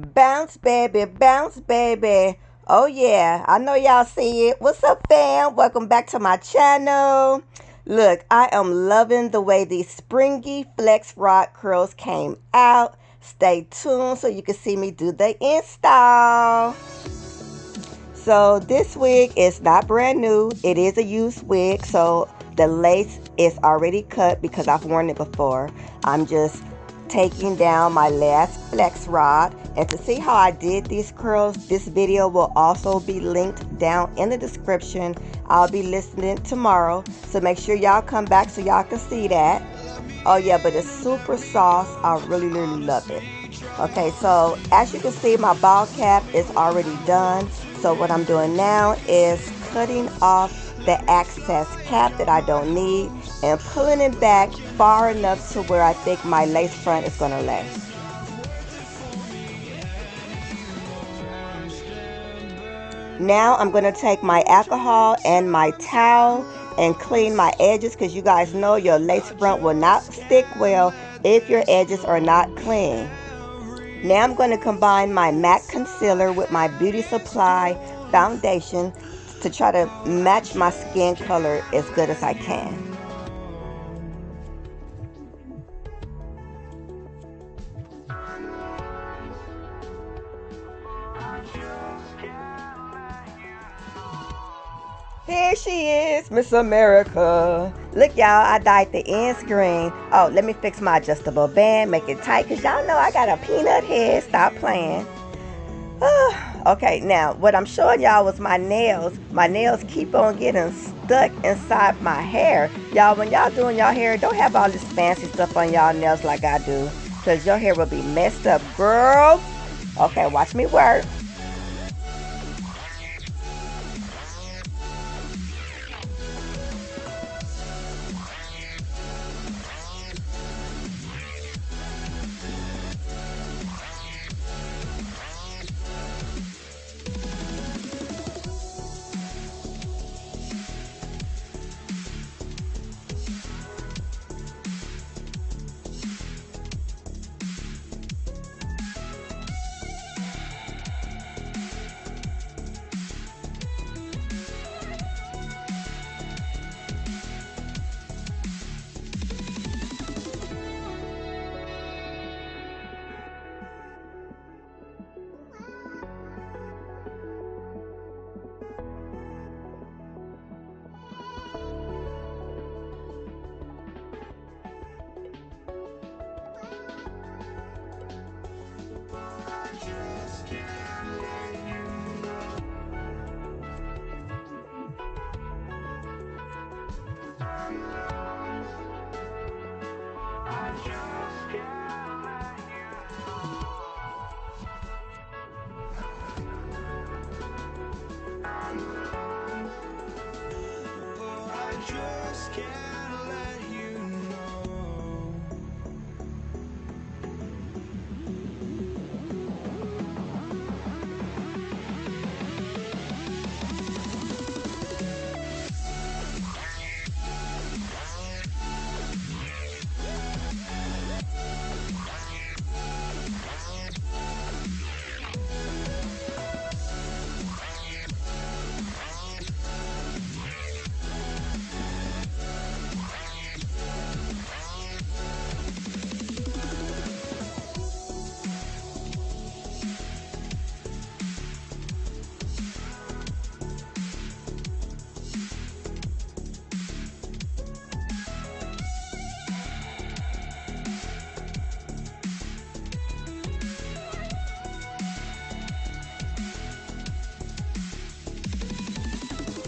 Bounce, baby, bounce, baby. Oh, yeah, I know y'all see it. What's up, fam? Welcome back to my channel. Look, I am loving the way these springy flex rod curls came out. Stay tuned so you can see me do the install. So this wig is not brand new. It is a used wig, so the lace is already cut because I've worn it before. I'm just taking down my last flex rod, and to see how I did these curls, this video will also be linked down in the description. I'll be listening tomorrow, so make sure y'all come back so y'all can see that. Oh yeah, but it's super soft. I really love it. Okay, so as you can see, my ball cap is already done. So what I'm doing now is cutting off the excess cap that I don't need and pulling it back far enough to where I think my lace front is going to lay. Now I'm going to take my alcohol and my towel and clean my edges, because you guys know your lace front will not stick well if your edges are not clean. Now I'm going to combine my MAC concealer with my Beauty Supply foundation to try to match my skin color as good as I can. Here she is, Miss America. Look, y'all, I dyed the ends green. Oh, let me fix my adjustable band, make it tight, because y'all know I got a peanut head. Stop playing. Okay, now what I'm showing y'all was my nails. My nails keep on getting stuck inside my hair. Y'all, when y'all doing y'all hair, don't have all this fancy stuff on y'all nails like I do, because your hair will be messed up, girls. Okay, watch me work.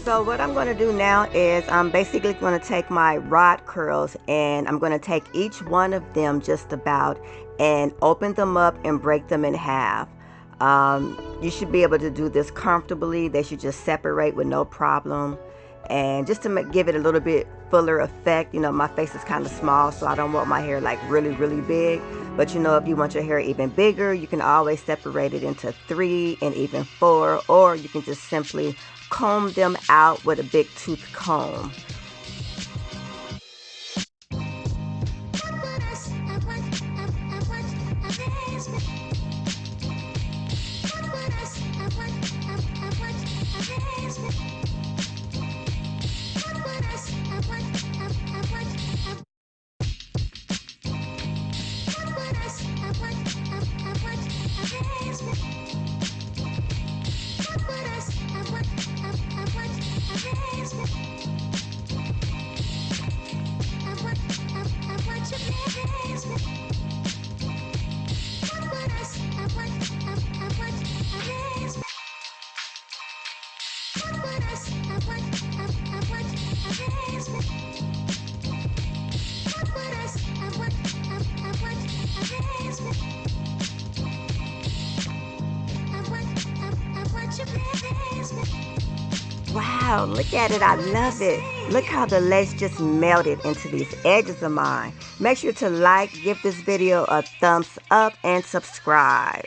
So what I'm going to do now is I'm basically going to take my rod curls and I'm going to take each one of them just about and open them up and break them in half. You should be able to do this comfortably. They should just separate with no problem. And just to give it a little bit fuller effect, you know, my face is kind of small, so I don't want my hair like really big. But you know, if you want your hair even bigger, you can always separate it into 3 and even 4, or you can just simply comb them out with a big tooth comb. Wow, look at it. I love it. Look how the lace just melted into these edges of mine. Make sure to like, give this video a thumbs up, and subscribe.